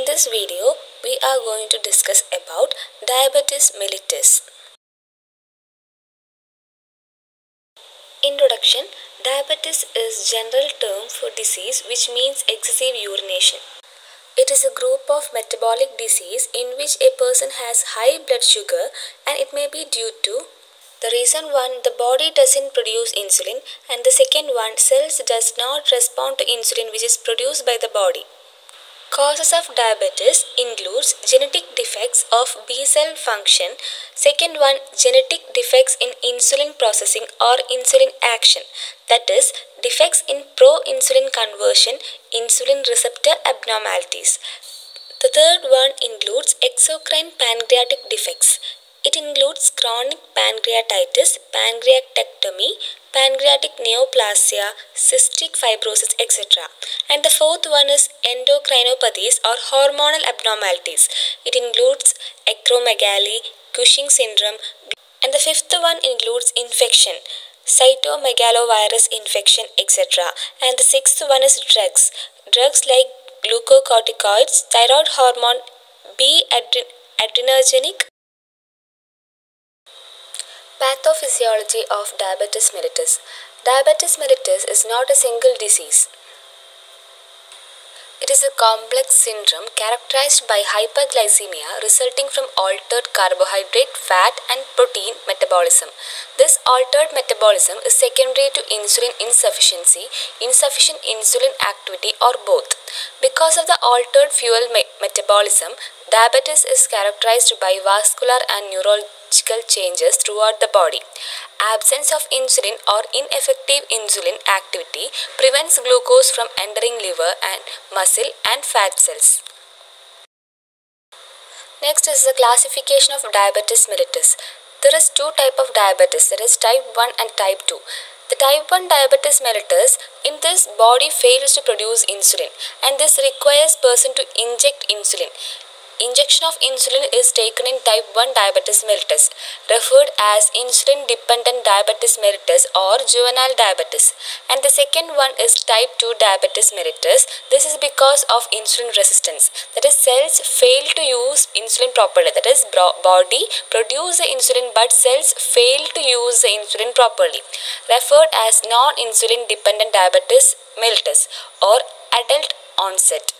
In this video, we are going to discuss about diabetes mellitus. Introduction. Diabetes is general term for disease which means excessive urination. It is a group of metabolic disease in which a person has high blood sugar, and it may be due to the reason one, the body doesn't produce insulin, and the second one, cells does not respond to insulin which is produced by the body. Causes of diabetes includes genetic defects of B cell function. Second one, genetic defects in insulin processing or insulin action, that is, defects in pro-insulin conversion, insulin receptor abnormalities. The third one includes exocrine pancreatic defects. It includes chronic pancreatitis, pancreatectomy, pancreatic neoplasia, cystic fibrosis, etc. And the fourth one is endocrinopathies or hormonal abnormalities. It includes acromegaly, Cushing syndrome, and the fifth one includes infection, cytomegalovirus infection, etc. And the sixth one is drugs. Drugs like glucocorticoids, thyroid hormone, adrenergic. Pathophysiology of diabetes mellitus. Diabetes mellitus is not a single disease. It is a complex syndrome characterized by hyperglycemia resulting from altered carbohydrate, fat, and protein metabolism. This altered metabolism is secondary to insulin insufficiency, insufficient insulin activity, or both. Because of the altered fuel metabolism, diabetes is characterized by vascular and neurological changes throughout the body. Absence of insulin or ineffective insulin activity prevents glucose from entering liver and muscle and fat cells. Next is the classification of diabetes mellitus. There is two types of diabetes, that is type 1 and type 2. The type 1 diabetes mellitus, in this body fails to produce insulin, and this requires person to inject insulin. Injection of insulin is taken in type 1 diabetes mellitus, referred as insulin-dependent diabetes mellitus or juvenile diabetes. And the second one is type 2 diabetes mellitus. This is because of insulin resistance. That is, cells fail to use insulin properly. That is, body produce the insulin but cells fail to use the insulin properly, referred as non-insulin dependent diabetes mellitus or adult onset.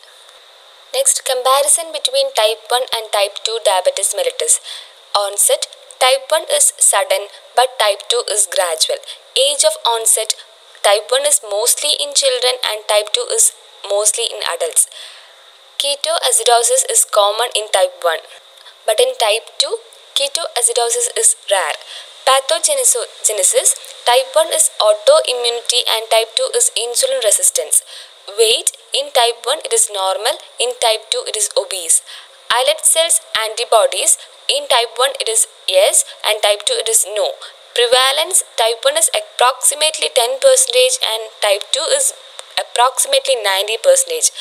Next, comparison between type 1 and type 2 diabetes mellitus. Onset. Type 1 is sudden but type 2 is gradual. Age of onset. Type 1 is mostly in children and type 2 is mostly in adults. Ketoacidosis is common in type 1, but in type 2, ketoacidosis is rare. Pathogenesis. Type 1 is autoimmunity and type 2 is insulin resistance. Weight. In type 1 it is normal, in type 2 it is obese. Islet cells antibodies. In type 1 it is yes and type 2 it is no. Prevalence. Type 1 is approximately 10% and type 2 is approximately 90%.